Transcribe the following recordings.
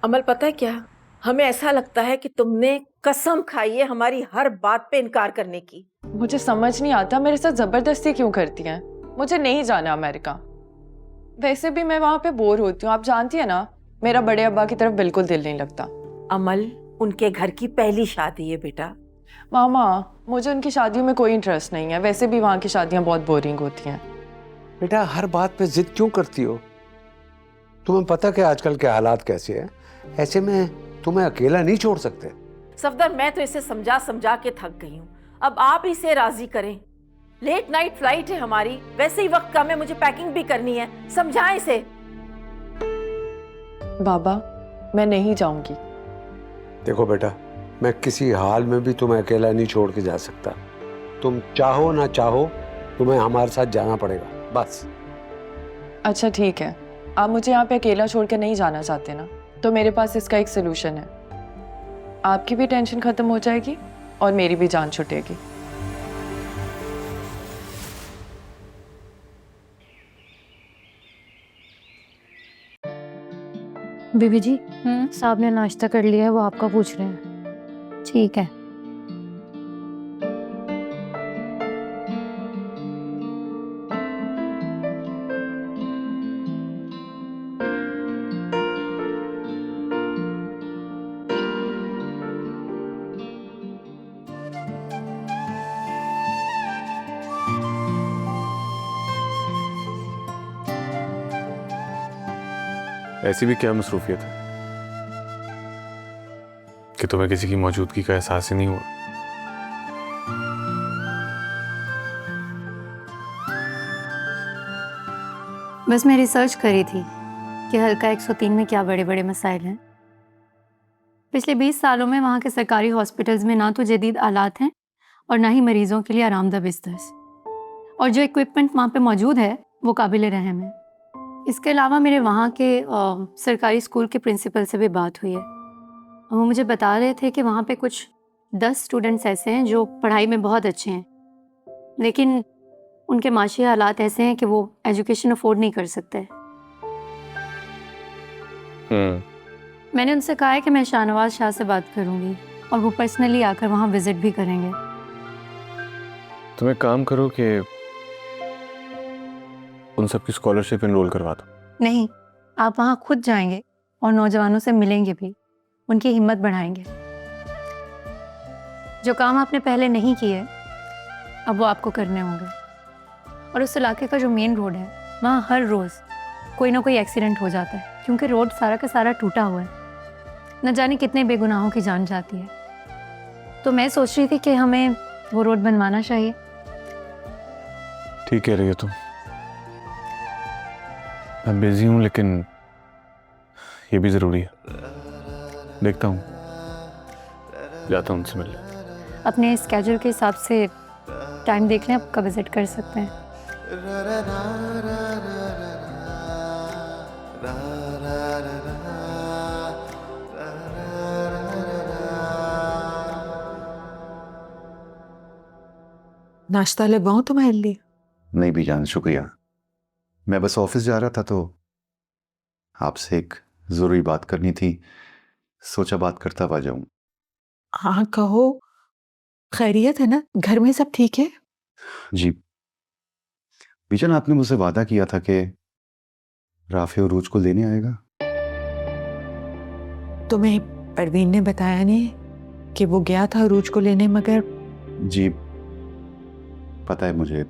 अमल, पता है क्या, हमें ऐसा लगता है कि तुमने कसम खाई है हमारी हर बात पे इनकार करने की। मुझे समझ नहीं आता मेरे साथ जबरदस्ती क्यों करती हैं। मुझे नहीं जाना अमेरिका। वैसे भी मैं वहां पे बोर होती हूँ, आप जानती है ना, मेरा बड़े अब्बा की तरफ बिल्कुल दिल नहीं लगता। अमल, उनके घर की पहली शादी है बेटा। मामा, मुझे उनकी शादियों में कोई इंटरेस्ट नहीं है। वैसे भी वहां की शादियां बहुत बोरिंग होती हैं। बेटा हर बात पे जिद क्यों करती हो? तुम्हें पता कि आजकल के हालात कैसे हैं? ऐसे में तुम्हें अकेला नहीं छोड़ सकते। सफदर, मैं तो इसे समझा समझा के थक गई हूँ। अब आप इसे राजी करें। लेट नाइट फ्लाइट है हमारी, वैसे ही वक्त कम है, मुझे पैकिंग भी करनी है। समझाएं इसे। बाबा, मैं नहीं जाऊंगी। देखो बेटा, मैं किसी हाल में भी तुम्हें अकेला नहीं छोड़ के जा सकता। तुम चाहो ना चाहो, तुम्हें हमारे साथ जाना पड़ेगा, बस। अच्छा ठीक है, आप मुझे यहाँ पे अकेला छोड़ के नहीं जाना चाहते ना, तो मेरे पास इसका एक सोल्यूशन है। आपकी भी टेंशन खत्म हो जाएगी और मेरी भी जान छूटेगी। बीबी जी, साहब ने नाश्ता कर लिया है, वो आपका पूछ रहे हैं। ठीक है। ऐसी भी क्या मसरूफियत है कि तुम्हें किसी की मौजूदगी का एहसास ही नहीं हुआ? बस मैं रिसर्च करी थी कि हल्का 103 में क्या बड़े बड़े मसाइल हैं। पिछले 20 सालों में वहाँ के सरकारी हॉस्पिटल्स में ना तो जदीद आलात हैं और ना ही मरीजों के लिए आरामदा बिस्तर्स, और जो इक्विपमेंट वहाँ पे मौजूद है वो काबिल रहम है। इसके अलावा मेरे वहाँ के सरकारी स्कूल के प्रिंसिपल से भी बात हुई है। वो मुझे बता रहे थे कि वहाँ पे कुछ 10 स्टूडेंट्स ऐसे हैं जो पढ़ाई में बहुत अच्छे हैं, लेकिन उनके माशी हालात ऐसे हैं कि वो एजुकेशन अफोर्ड नहीं कर सकते। मैंने उनसे कहा है कि मैं शाहनवाज शाह से बात करूंगी और वो पर्सनली आकर वहाँ विजिट भी करेंगे। तुम एक काम करो कि उन सबकी स्कॉलरशिप इनरोल करवा दो। नहीं, आप वहाँ खुद जाएंगे और नौजवानों से मिलेंगे भी, उनकी हिम्मत बढ़ाएंगे। जो काम आपने पहले नहीं किए अब वो आपको करने होंगे। और उस इलाके का जो मेन रोड है वहाँ हर रोज़ कोई ना कोई एक्सीडेंट हो जाता है, क्योंकि रोड सारा का सारा टूटा हुआ है। न जाने कितने बेगुनाहों की जान जाती है। तो मैं सोच रही थी कि हमें वो रोड बनवाना चाहिए। ठीक कह रही हो तुम। मैं बिजी हूं, लेकिन ये भी जरूरी है। देखता हूँ, जाता हूँ उनसे मिलने। अपने स्केड्यूल के हिसाब से टाइम देख लें, आप कब विजिट कर सकते हैं। नाश्ता लगवाऊं तुम्हारे लिए? नहीं भी जान, शुक्रिया। मैं बस ऑफिस जा रहा था तो आपसे एक जरूरी बात करनी थी, सोचा बात करता हुआ जाऊं। हाँ कहो, खैरियत है ना? घर में सब ठीक है? जी बीजन, आपने मुझसे वादा किया था कि राफे और रूज को लेने आएगा। तुम्हें परवीन ने बताया नहीं कि वो गया था रूज को लेने? मगर जी पता है मुझे,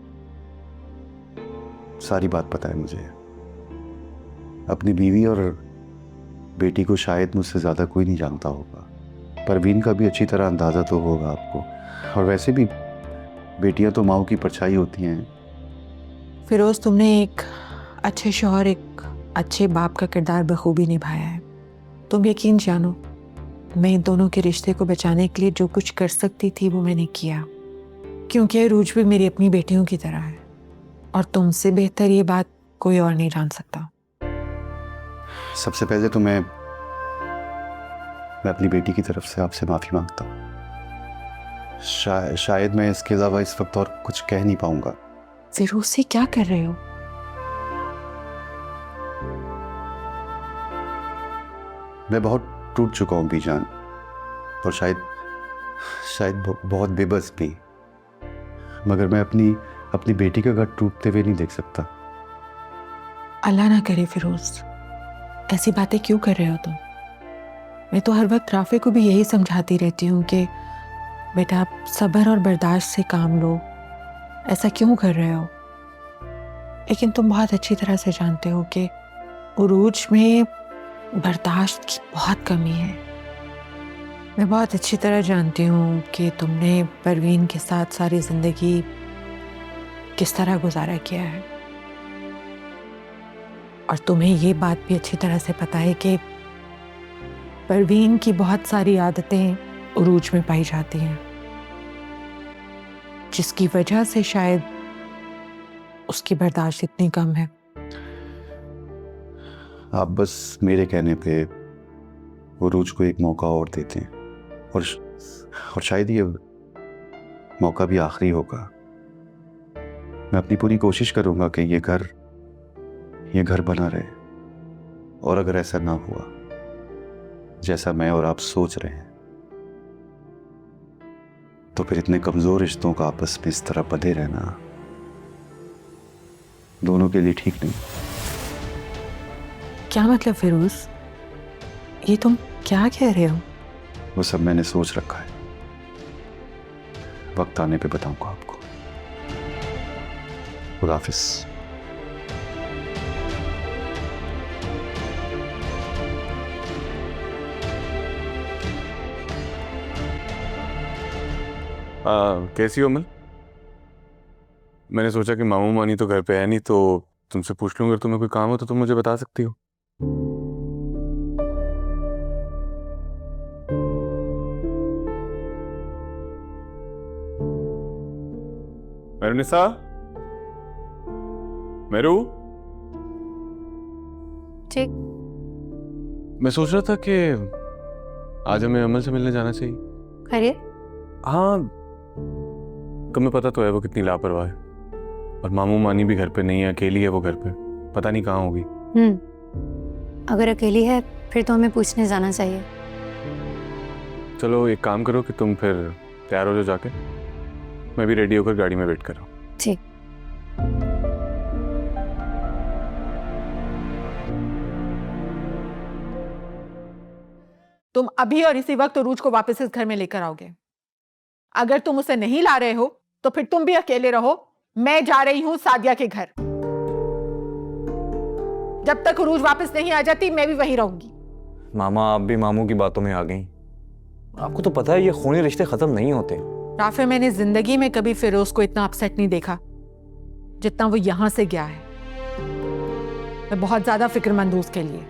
सारी बात पता है मुझे। अपनी बीवी और बेटी को शायद मुझसे ज्यादा कोई नहीं जानता होगा। परवीन का भी अच्छी तरह अंदाजा तो होगा आपको, और वैसे भी बेटियां तो माओ की परछाई होती हैं। फिरोज, तुमने एक अच्छे शौहर, एक अच्छे बाप का किरदार बखूबी निभाया है। तुम यकीन जानो, मैं इन दोनों के रिश्ते को बचाने के लिए जो कुछ कर सकती थी वो मैंने किया, क्योंकि रूज भी मेरी अपनी बेटियों की तरह है, और तुमसे बेहतर ये बात कोई और नहीं जान सकता। सबसे पहले तो मैं अपनी बेटी की तरफ से आपसे माफी मांगता हूँ। शायद मैं इसके अलावा इस वक्त और कुछ कह नहीं पाऊंगा। फिरोज से क्या कर रहे हो? मैं बहुत टूट चुका हूँ बीजान, और शायद बहुत बेबस भी, मगर मैं अपनी बेटी का घर टूटते हुए नहीं देख सकता। अल्लाह ना करे फिरोज, ऐसी बातें क्यों कर रहे हो तुम? मैं तो हर वक्त राफे को भी यही समझाती रहती हूँ कि बेटा आप सब्र और बर्दाश्त से काम लो, ऐसा क्यों कर रहे हो? लेकिन तुम बहुत अच्छी तरह से जानते हो कि उरूज में बर्दाश्त की बहुत कमी है। मैं बहुत अच्छी तरह जानती हूँ कि तुमने परवीन के साथ सारी जिंदगी किस तरह गुजारा किया है, और तुम्हें ये बात भी अच्छी तरह से पता है कि परवीन की बहुत सारी आदतें उरूज में पाई जाती हैं, जिसकी वजह से शायद उसकी बर्दाश्त इतनी कम है। आप बस मेरे कहने पे उरूज को एक मौका और देते हैं, और शायद ये मौका भी आखिरी होगा। मैं अपनी पूरी कोशिश करूंगा कि ये घर बना रहे, और अगर ऐसा ना हुआ जैसा मैं और आप सोच रहे हैं, तो फिर इतने कमजोर रिश्तों का आपस में इस तरह बंधे रहना दोनों के लिए ठीक नहीं। क्या मतलब फिरोज, ये तुम क्या कह रहे हो? वो सब मैंने सोच रखा है, वक्त आने पे बताऊंगा आपको। खुदा हाफिज। कैसी हो अमल? मैंने सोचा कि मामू मानी तो घर पे है नहीं, तो तुमसे पूछ लूँ, अगर तुम्हें कोई काम हो तो तुम मुझे बता सकती हो। मेरुनिसा, मेरू, ठीक। मैं सोच रहा था कि आज हमें अमल से मिलने जाना चाहिए। खैरियत? हाँ, तुम्हें पता तो है वो कितनी लापरवाह है, और मामू मानी भी घर पे नहीं है, अकेली है वो घर पे, पता नहीं कहाँ होगी। अगर अकेली है फिर तो हमें पूछने जाना चाहिए। चलो एक काम करो कि तुम फिर तैयार हो जाओ जाके, मैं भी रेडी होकर गाड़ी में वेट कर रहा हूँ। ठीक। तुम अभी और इसी वक्त उरूज को वापस इस घर में लेकर आओगे। अगर तुम उसे नहीं ला रहे हो तो फिर तुम भी अकेले रहो, मैं जा रही हूं सादिया के घर। जब तक उरूज वापस नहीं आ जाती मैं भी वहीं रहूंगी। मामा आप भी मामू की बातों में आ गई। आपको तो पता है ये खूनी रिश्ते खत्म नहीं होते। राफे, मैंने जिंदगी में कभी फिरोज को इतना अपसेट नहीं देखा जितना वो यहां से गया है। मैं बहुत ज्यादा फिक्रमंद हूं उसके लिए।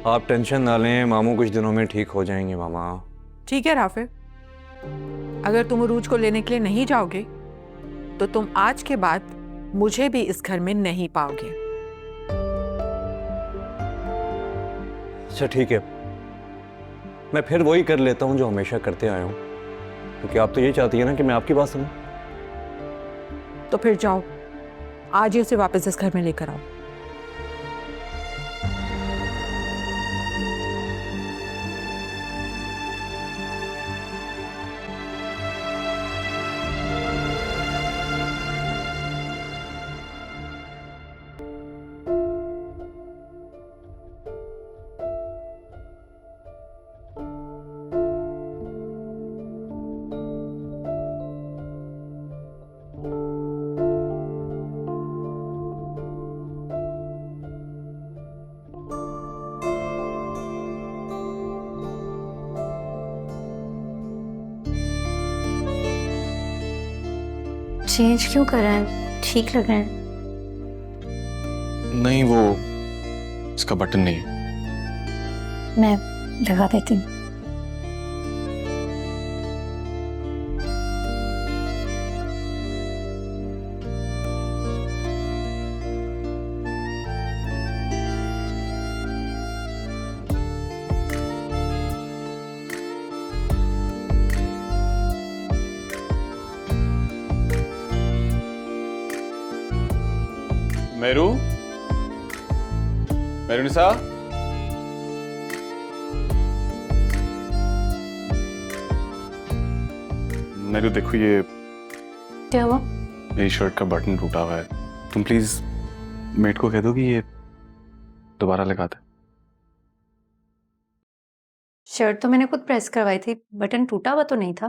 आप टेंशन ना लें, मामू कुछ दिनों में ठीक हो जाएंगे मामा। ठीक है राफे, अगर तुम उरूज को लेने के लिए नहीं जाओगे तो तुम आज के बाद मुझे भी इस घर में नहीं पाओगे। अच्छा ठीक है, मैं फिर वही कर लेता हूँ जो हमेशा करते आया हूँ, क्योंकि आप तो ये चाहती है ना कि मैं आपकी बात सुनूं। तो फिर जाओ, आज ही उसे वापस इस घर में लेकर आओ। चेंज क्यों कर रहे हैं? ठीक लग रहे हैं। नहीं, वो इसका बटन नहीं है। मैं लगा देती हूँ। मेरुनिसा, अनैरू देखो ये क्या हुआ? मेरी शर्ट का बटन टूटा हुआ है, तुम प्लीज मेट को कह दो कि ये दोबारा लगा दे। शर्ट तो मैंने खुद प्रेस करवाई थी, बटन टूटा हुआ तो नहीं था।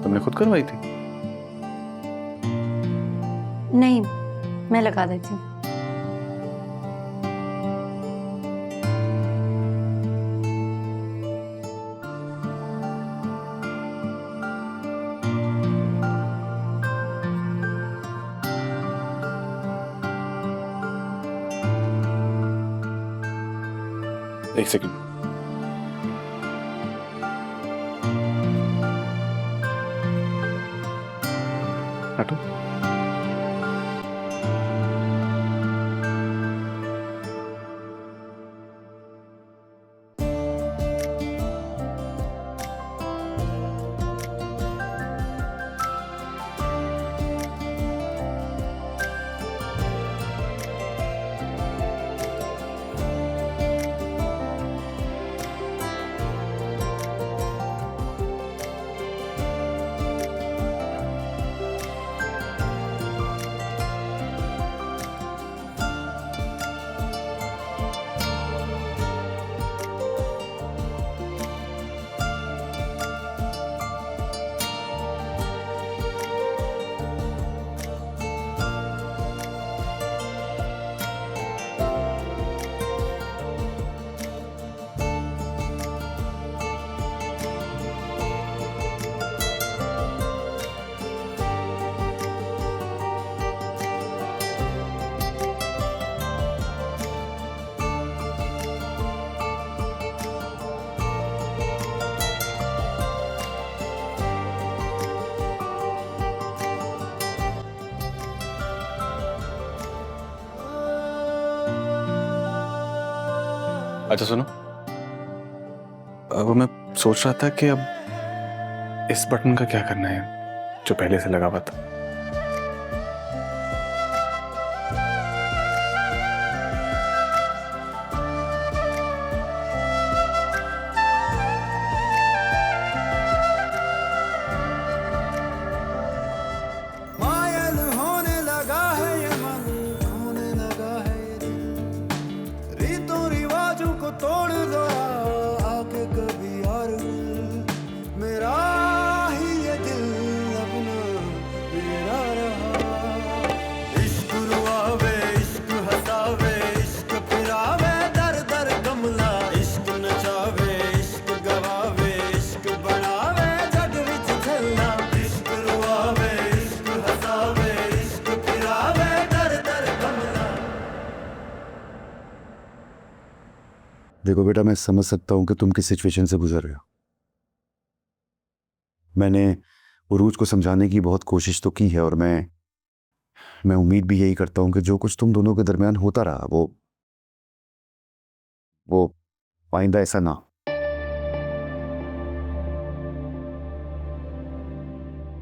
तुमने खुद करवाई थी? नहीं, मैं लगा देती हूँ। एक सेकंड। हटो। अच्छा सुनो, अब मैं सोच रहा था कि अब इस बटन का क्या करना है जो पहले से लगा हुआ था। देखो बेटा, मैं समझ सकता हूं कि तुम किस सिचुएशन से गुजर रहे हो। मैंने उरूज को समझाने की बहुत कोशिश तो की है, और मैं उम्मीद भी यही करता हूं कि जो कुछ तुम दोनों के दरमियान होता रहा वो आइंदा ऐसा ना।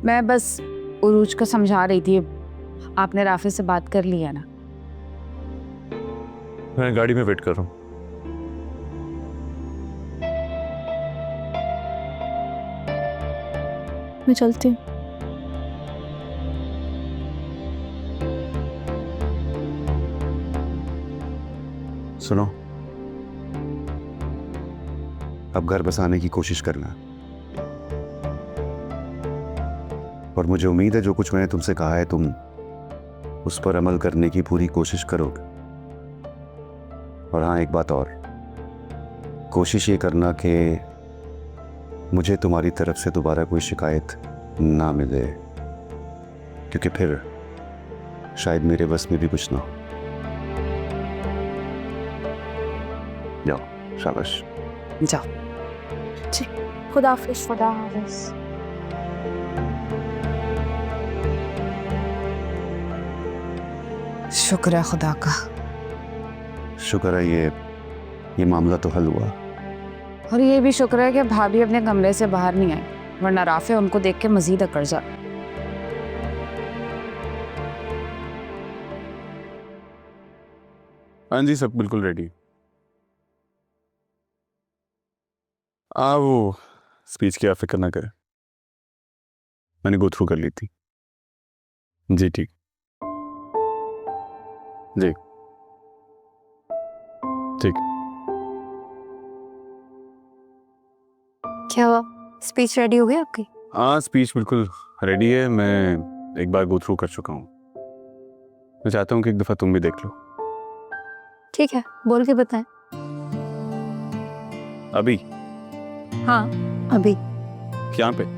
मैं बस उरूज को समझा रही थी। आपने राफे से बात कर लिया ना? मैं गाड़ी में वेट कर रहा हूँ। मैं चलती हूँ। सुनो, अब घर बसाने की कोशिश करना, और मुझे उम्मीद है जो कुछ मैंने तुमसे कहा है तुम उस पर अमल करने की पूरी कोशिश करोगे। और हाँ, एक बात और, कोशिश ये करना कि मुझे तुम्हारी तरफ से दोबारा कोई शिकायत ना मिले, क्योंकि फिर शायद मेरे बस में भी कुछ ना हो। जाओ, शाबाश। जाओ। जी, खुदा हाफिज। खुदा हाफिज। शुक्र है खुदा का। शुक्र है ये मामला तो हल हुआ। और ये भी शुक्र है कि भाभी अपने कमरे से बाहर नहीं आई, वरना राफे उनको देख के मजीद अकड़ जा। हाँ जी, सब बिल्कुल रेडी। वो स्पीच की आप फिक्र ना करें। मैंने गो थ्रू कर ली थी। जी ठीक। जी ठीक। क्या हुआ, स्पीच रेडी हो गई आपकी? हाँ, स्पीच बिल्कुल रेडी है। मैं एक बार गो थ्रू कर चुका हूँ। मैं चाहता हूँ कि एक दफ़ा तुम भी देख लो। ठीक है, बोल के बताएं। अभी? हाँ, अभी। यहाँ पे?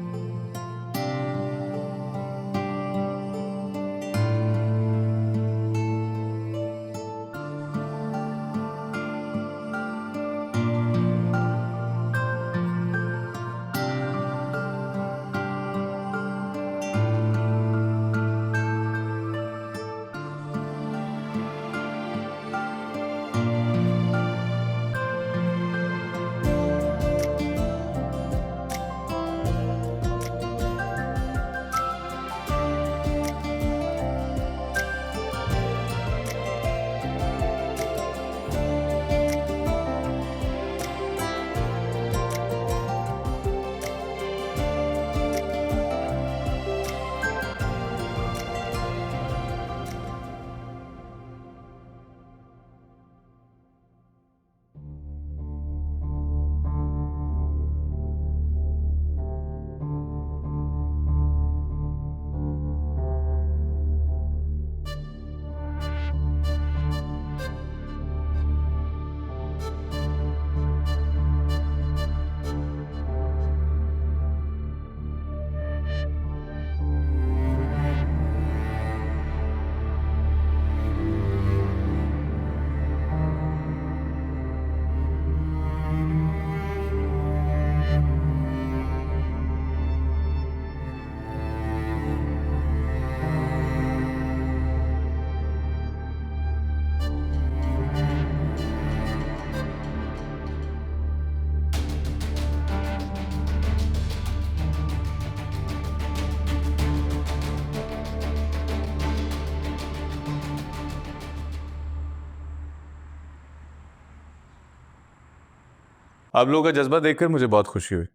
आप लोगों का जज्बा देखकर मुझे बहुत खुशी हुई,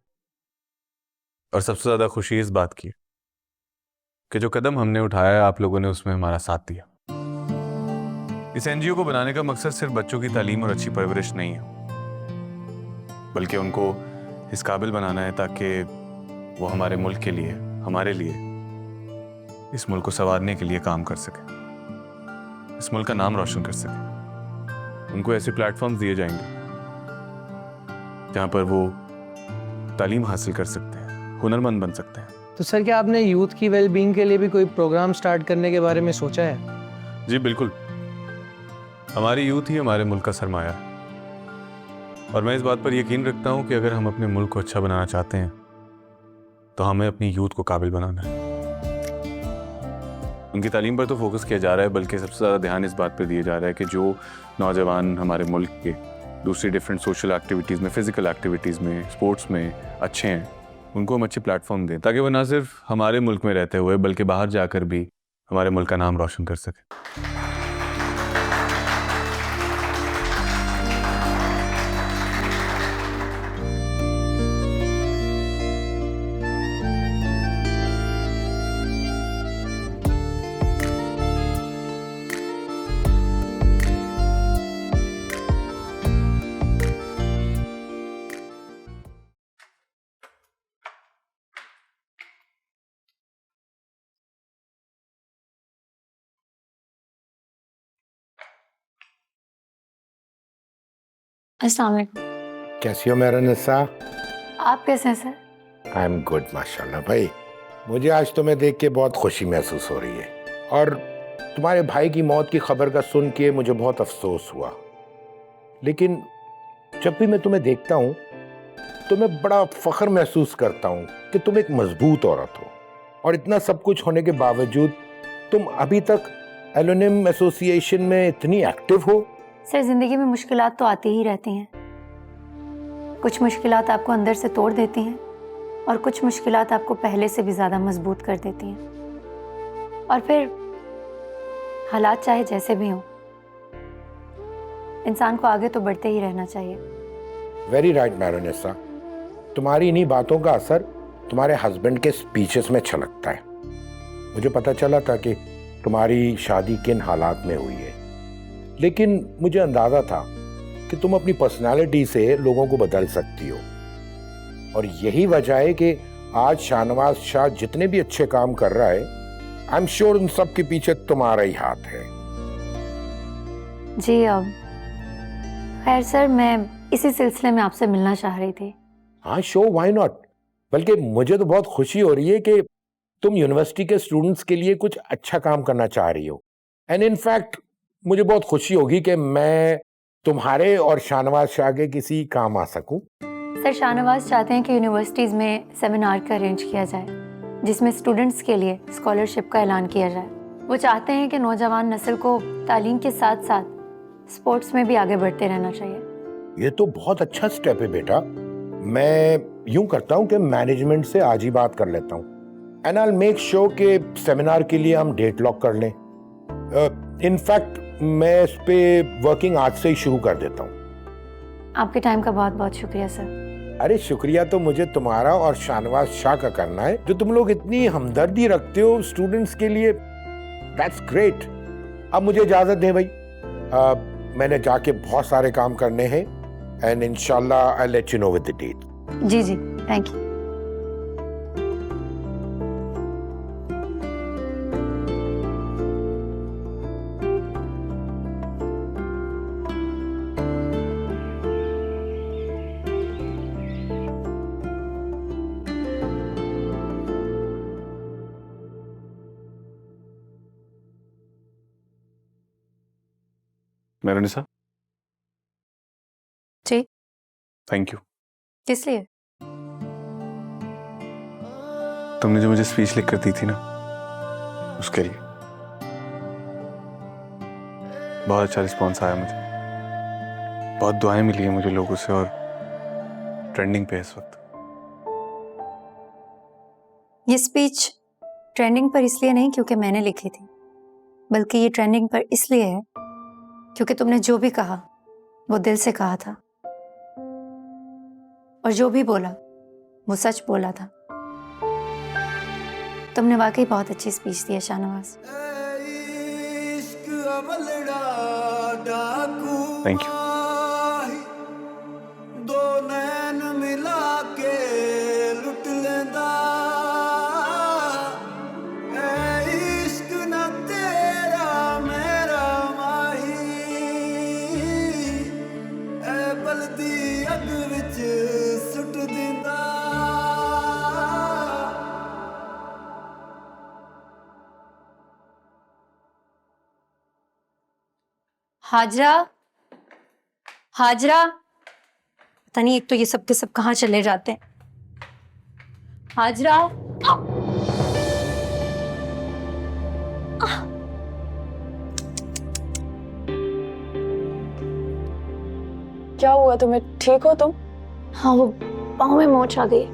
और सबसे ज्यादा खुशी इस बात की कि जो कदम हमने उठाया है आप लोगों ने उसमें हमारा साथ दिया। इस एनजीओ को बनाने का मकसद सिर्फ बच्चों की तालीम और अच्छी परवरिश नहीं है, बल्कि उनको इस काबिल बनाना है ताकि वो हमारे मुल्क के लिए, हमारे लिए, इस मुल्क को संवारने के लिए काम कर सके, इस मुल्क का नाम रोशन कर सके। उनको ऐसे प्लेटफॉर्म्स दिए जाएंगे जहां पर वो तालीम हासिल कर सकते हैं, हुनरमंद बन सकते हैं। तो सर, क्या आपने यूथ की वेलबींग के लिए भी कोई प्रोग्राम स्टार्ट करने के बारे में सोचा है? जी बिल्कुल। हमारी यूथ ही हमारे मुल्क का सरमाया है, और मैं इस बात पर यकीन रखता हूं कि अगर हम अपने मुल्क को अच्छा बनाना चाहते हैं तो हमें अपनी यूथ को काबिल बनाना है। उनकी तालीम पर तो फोकस किया जा रहा है, बल्कि सबसे ज़्यादा ध्यान इस बात पर दिया जा रहा है कि जो नौजवान हमारे मुल्क के दूसरी डिफरेंट सोशल एक्टिविटीज़ में, फिजिकल एक्टिविटीज़ में, स्पोर्ट्स में अच्छे हैं, उनको हम अच्छे प्लेटफॉर्म दें ताकि वो ना सिर्फ हमारे मुल्क में रहते हुए बल्कि बाहर जाकर भी हमारे मुल्क का नाम रोशन कर सके। अस्सलाम वालेकुम। कैसी हो मेरा निस्सा? आप कैसे हैं सर? आई एम गुड माशाल्लाह भाई। मुझे आज तुम्हें देख के बहुत खुशी महसूस हो रही है, और तुम्हारे भाई की मौत की खबर का सुन के मुझे बहुत अफसोस हुआ। लेकिन जब भी मैं तुम्हें देखता हूँ तो मैं बड़ा फख्र महसूस करता हूँ कि तुम एक मजबूत औरत हो, और इतना सब कुछ होने के बावजूद तुम अभी तक एलोनिम एसोसिएशन में इतनी एक्टिव हो। सर, ज़िंदगी में मुश्किलात तो आती ही रहती हैं। कुछ मुश्किलात आपको अंदर से तोड़ देती हैं, और कुछ मुश्किलात आपको पहले से भी ज़्यादा मजबूत कर देती हैं। और फिर हालात चाहे जैसे भी हों, इंसान को आगे तो बढ़ते ही रहना चाहिए। वेरी राइट मैरोनेसा, तुम्हारी इन्हीं बातों का असर तुम्हारे हस्बैंड के स्पीचेस में छलकता है। मुझे पता चला था कि तुम्हारी शादी किन हालात में हुई है, लेकिन मुझे अंदाजा था कि तुम अपनी पर्सनालिटी से लोगों को बदल सकती हो। और यही वजह है कि आज शाहनवाज शाह जितने भी अच्छे काम कर रहा है, आई एम श्योर उन सब के पीछे तुम्हारा ही हाथ है। जी अब खैर सर, मैं इसी सिलसिले में आपसे मिलना चाह रही थी। हाँ शो, व्हाई नॉट। बल्कि मुझे तो बहुत खुशी हो रही है कि तुम यूनिवर्सिटी के स्टूडेंट्स के लिए कुछ अच्छा काम करना चाह रही हो। एंड इनफैक्ट मुझे बहुत खुशी होगी कि मैं तुम्हारे और शाहनवाज शाह के किसी काम आ सकूं। सर, शाहनवाज चाहते हैं कि यूनिवर्सिटीज़ में सेमिनार का अरेंज किया जाए जिसमें स्टूडेंट्स के लिए स्कॉलरशिप का ऐलान किया जाए। वो चाहते हैं कि नौजवान नस्ल को तालीम के साथ साथ स्पोर्ट्स में भी आगे बढ़ते रहना चाहिए। ये तो बहुत अच्छा स्टेप है बेटा। मैं यूं करता हूं कि मैनेजमेंट से आज ही बात कर लेता हूं and I will make sure कि सेमिनार के लिए हम डेट लॉक कर लें। इनफैक्ट मैं इस पे वर्किंग आज से ही शुरू कर देता हूं। आपके टाइम का बहुत बहुत शुक्रिया सर। अरे शुक्रिया तो मुझे तुम्हारा और शाहनवाज शाह का करना है, जो तुम लोग इतनी हमदर्दी रखते हो स्टूडेंट्स के लिए। That's great. अब मुझे इजाजत दें भाई, मैंने जाके बहुत सारे काम करने हैं एंड इंशाल्लाह I let you know with the date. जी जी, thank you. Mehrunissa, ji, thank you. किस लिए? तुमने जो मुझे स्पीच लिख कर दी थी ना, उसके लिए बहुत अच्छा रिस्पॉन्स आया मुझे। बहुत दुआएं मिली है मुझे लोगों से और ट्रेंडिंग पे है इस वक्त। ये स्पीच ट्रेंडिंग पर इसलिए नहीं क्योंकि मैंने लिखी थी, बल्कि ये ट्रेंडिंग पर इसलिए है क्योंकि तुमने जो भी कहा वो दिल से कहा था और जो भी बोला वो सच बोला था। तुमने वाकई बहुत अच्छी स्पीच दी है शाहनवाज। Thank you. हाजरा, हाजरा, पता नहीं एक तो ये सब के सब कहाँ चले जाते हैं। हाजरा, क्या हुआ तुम्हें? ठीक हो तुम? हाँ, वो पाँव में मोच आ गई।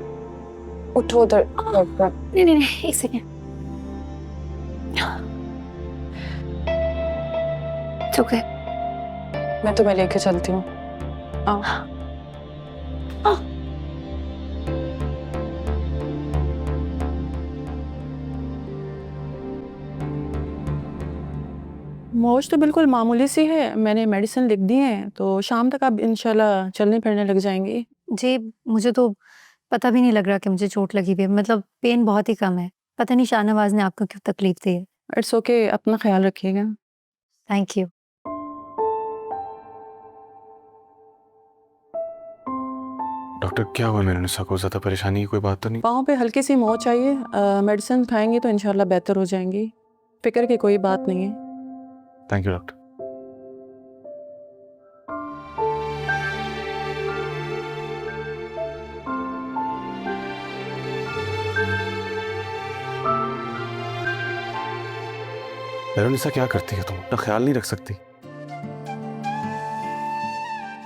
उठो उधर। नहीं नहीं नहीं, एक सेकेंड। ओके, मैं तुम्हें लेके चलती हूँ। आओ। मोच तो बिल्कुल मामूली सी है, मैंने मेडिसिन लिख दी है, तो शाम तक आप इंशाल्लाह चलने फिरने लग जाएंगी। जी, मुझे तो पता भी नहीं लग रहा कि मुझे चोट लगी हुई है। मतलब पेन बहुत ही कम है। पता नहीं शाहनवाज ने आपको क्यों तकलीफ दी है। इट्स ओके, अपना ख्याल रखिएगा। Thank you. डॉक्टर, क्या हुआ मेहरुनिसा को? ज्यादा परेशानी की कोई बात तो नहीं? पाँव पे हल्की सी मोच आई है, मेडिसिन खाएंगी तो इंशाल्लाह बेहतर हो जाएंगी। फिक्र की कोई बात नहीं है। Thank you doctor. मेहरुनिसा, क्या करती है तुम? अपना ख्याल नहीं रख सकती?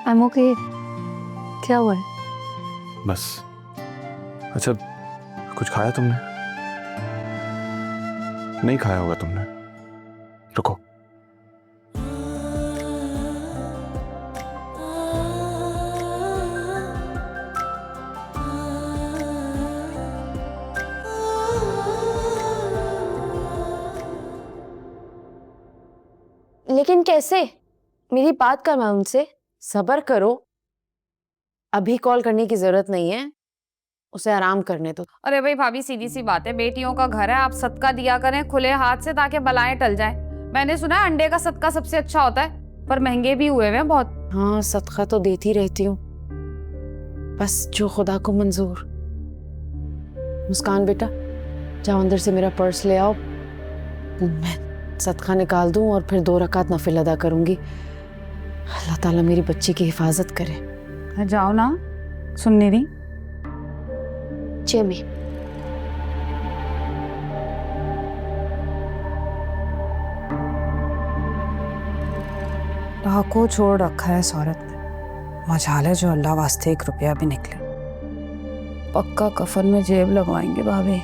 I am okay. क्या हुआ है? बस। अच्छा, कुछ खाया तुमने? नहीं खाया होगा तुमने। रुको। लेकिन कैसे? मेरी बात करना उनसे, सब्र करो। अभी कॉल करने की जरूरत नहीं है, उसे आराम करने दो। अरे भाई भाभी, सीधी सी बात है, बेटियों का घर है, आप सदका दिया करें खुले हाथ से ताकि बलाएं टल जाएं। मैंने सुना है अंडे का सदका सबसे अच्छा होता है, पर महंगे भी हुए हैं बहुत। हाँ, सदका तो देती रहती हूँ, बस जो खुदा को मंजूर। मुस्कान बेटा, जाओ अंदर से मेरा पर्स ले आओ, मैं सदका निकाल दूं और फिर 2 रकात नफिल अदा करूंगी। अल्लाह ताला मेरी बच्ची की हिफाजत करे। जाओ ना, सुन नहीं रही? जी अम्मी। डाको छोड़ रखा है इस औरत ने, मजाल है जो अल्लाह वास्ते 1 रुपया भी निकले। पक्का कफन में जेब लगवाएंगे भाभी।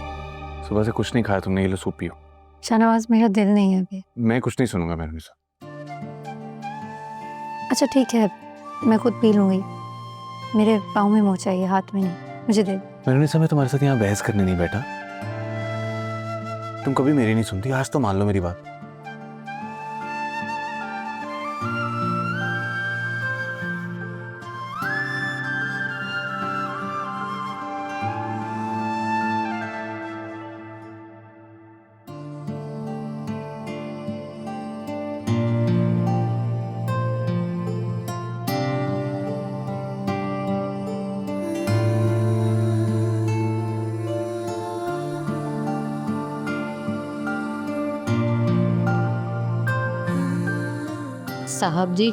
सुबह से कुछ नहीं खाया तुमने, ये लो सूप पियो। शाहनवाज, मेरा दिल नहीं है अभी। मैं कुछ नहीं सुनूंगा मेहरुनिसा। अच्छा ठीक है, मैं खुद पी लूंगी। मेरे पाँव में मोच चाहिए, हाथ में नहीं, मुझे दे। मेहरुनिसा, मैं तुम्हारे साथ यहाँ बहस करने नहीं बैठा। तुम कभी मेरी नहीं सुनती, आज तो मान लो मेरी बात। साहब जी,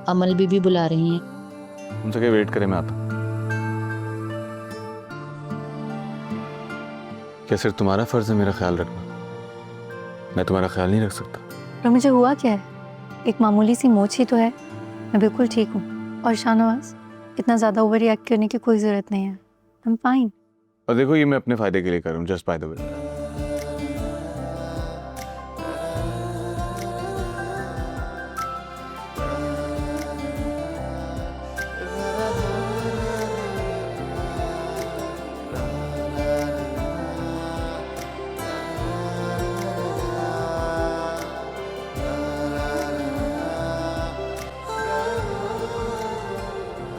अमल बीबी बुला रही हैं। उनसे क्या वेट करें, मैं आता हूं। क्या सिर्फ तुम्हारा फर्ज है मेरा ख्याल रखना? मैं तुम्हारा ख्याल नहीं रख सकता? पर मुझे हुआ क्या है, एक मामूली सी मोच ही तो है, मैं बिल्कुल ठीक हूँ। और शाहनवाज, इतना ज़्यादा ओवर रिएक्ट करने की कोई ज़रूरत नहीं है, आई एम फाइन। और देखो, ये मैं अपने फायदे के लिए कर रहा हूँ, जस्ट बाय द वे।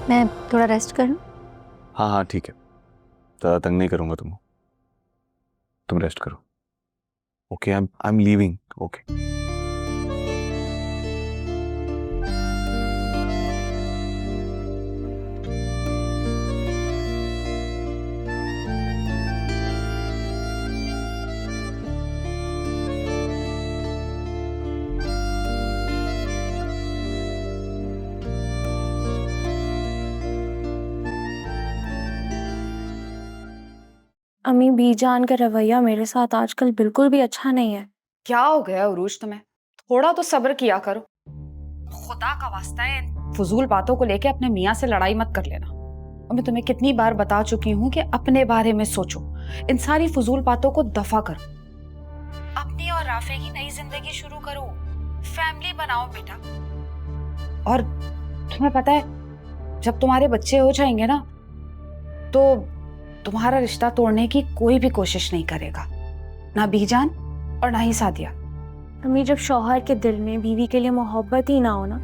मैं थोड़ा रेस्ट करूँ? हाँ हाँ ठीक है, ज़्यादा तंग नहीं करूँगा तुमको, तुम रेस्ट करो। Okay, I am leaving. Okay. अम्मी, बीजान का रवैया मेरे साथ आजकल बिल्कुल भी अच्छा नहीं है। क्या हो गया उरूज तुम्हें? थोड़ा तो सब्र किया करो। खुदा का वास्ता है, इन फजूल बातों को लेके अपने मियाँ से लड़ाई मत कर लेना। और मैं तुम्हें कितनी बार बता चुकी हूँ कि अपने बारे में सोचो, इन सारी फजूल बातों को दफा करो। अपनी और राफे की नई जिंदगी शुरू करो, फैमिली बनाओ बेटा। और तुम्हें पता है, जब तुम्हारे बच्चे हो जाएंगे ना, तो तुम्हारा रिश्ता तोड़ने की कोई भी कोशिश नहीं करेगा, ना बीजान और ना ही सादिया। अम्मी, जब शौहर के दिल में बीवी के लिए मोहब्बत ही ना हो ना,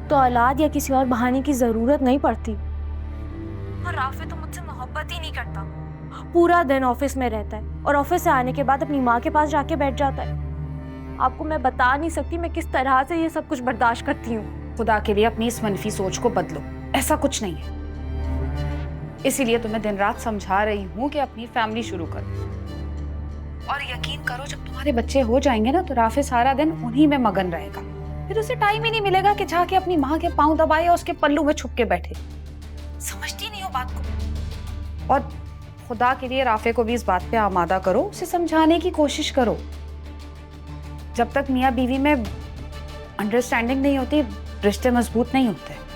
तो औलाद या किसी और बहाने की जरूरत नहीं पड़ती। और राफे तो मुझसे मोहब्बत ही नहीं करता, पूरा दिन ऑफिस में रहता है और ऑफिस से आने के बाद अपनी माँ के पास जाके बैठ जाता है। आपको मैं बता नहीं सकती मैं किस तरह से ये सब कुछ बर्दाश्त करती हूँ। खुदा के लिए अपनी इस मनफी सोच को बदलो, ऐसा कुछ नहीं है। इसीलिए तुम्हें दिन रात समझा रही हूँ कि अपनी फैमिली शुरू करो। और यकीन करो, जब तुम्हारे बच्चे हो जाएंगे ना, तो राफे सारा दिन उन्हीं में मगन रहेगा। फिर उसे टाइम ही नहीं मिलेगा कि जाके अपनी माँ के पांव दबाए और उसके पल्लू में छुप के बैठे। समझती नहीं हो बात को। और खुदा के लिए राफे को भी इस बात पे आमादा करो, उसे समझाने की कोशिश करो। जब तक मियाँ बीवी में अंडरस्टैंडिंग नहीं होती, रिश्ते मजबूत नहीं होते।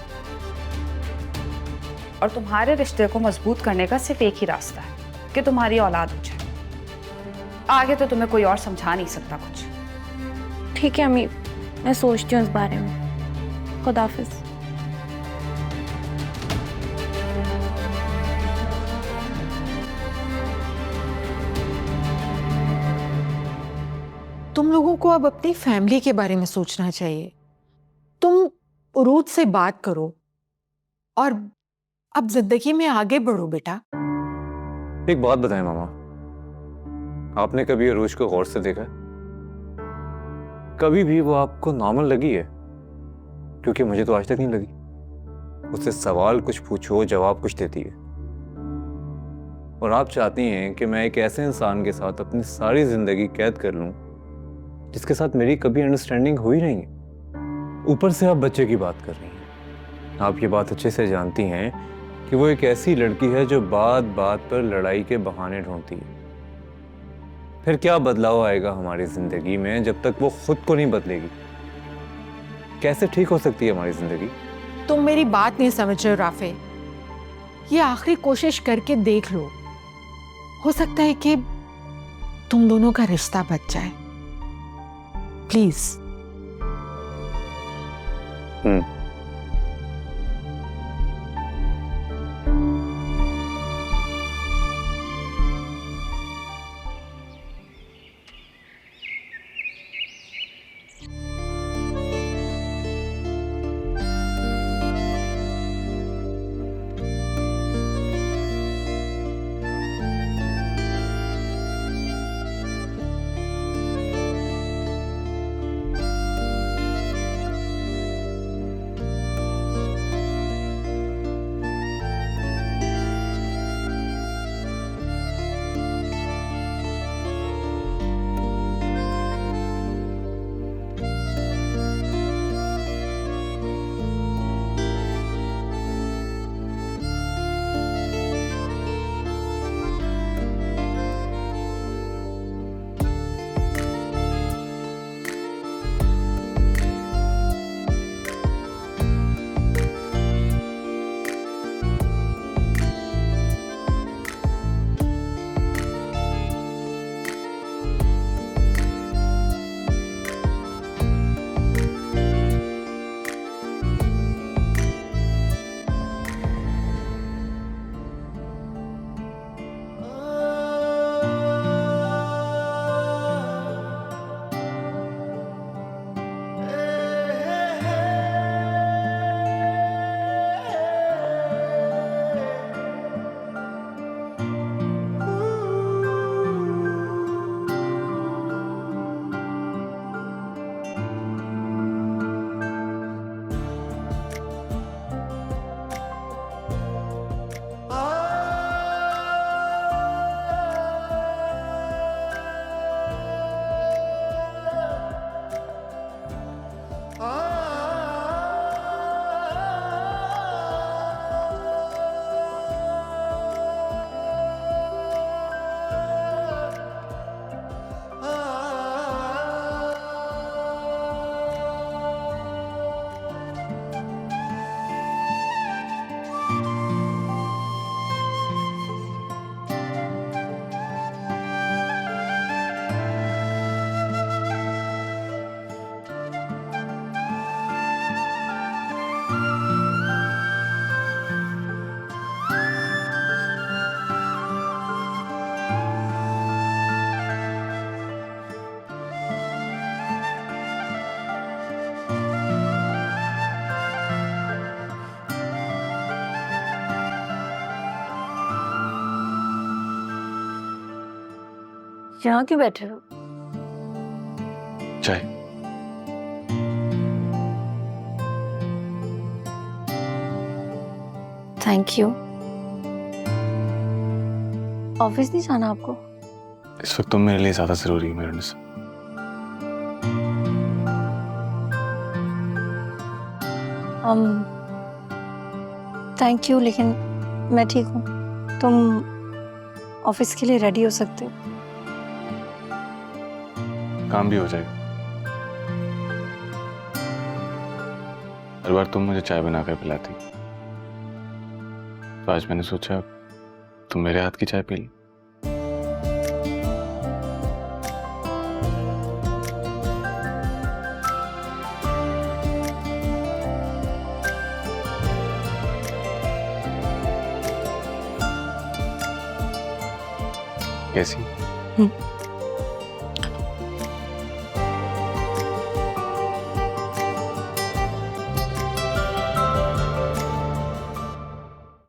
और तुम्हारे रिश्ते को मजबूत करने का सिर्फ एक ही रास्ता है कि तुम्हारी औलाद हो जाए। आगे तो तुम्हें कोई और समझा नहीं सकता कुछ। ठीक है अम्मी, मैं सोचती हूँ इस बारे में। खुदाफिज। तुम लोगों को अब अपनी फैमिली के बारे में सोचना चाहिए। उरूज से बात करो और अब जिंदगी में आगे बढ़ो बेटा। एक बात बताएं मामा, आपने कभी अरूज को गौर से देखा? कभी भी वो आपको नॉर्मल लगी है? क्योंकि मुझे तो आज तक नहीं लगी। उससे सवाल कुछ पूछो, जवाब कुछ देती है। और आप चाहती हैं कि मैं एक ऐसे इंसान के साथ अपनी सारी जिंदगी कैद कर लूं जिसके साथ मेरी कभी अंडरस्टैंडिंग हुई नहीं है। ऊपर से आप बच्चे की बात कर रही हैं। आप ये बात अच्छे से जानती हैं कि वो एक ऐसी लड़की है जो बात बात पर लड़ाई के बहाने ढूंढती है। फिर क्या बदलाव आएगा हमारी जिंदगी में जब तक वो खुद को नहीं बदलेगी? कैसे ठीक हो सकती है हमारी जिंदगी? तुम मेरी बात नहीं समझ रहे हो राफे। ये आखिरी कोशिश करके देख लो, हो सकता है कि तुम दोनों का रिश्ता बच जाए। प्लीज। यहाँ क्यों बैठे हो? चाय। Thank you. ऑफिस नहीं जाना आपको? इस वक्त तुम मेरे लिए ज्यादा जरूरी है मेरे से। थैंक यू, लेकिन मैं ठीक हूँ। तुम ऑफिस के लिए रेडी हो सकते हो। काम भी हो जाएगा। हर बार तुम मुझे चाय बनाकर पिलाती, तो आज मैंने सोचा तुम मेरे हाथ की चाय पी ली। कैसी?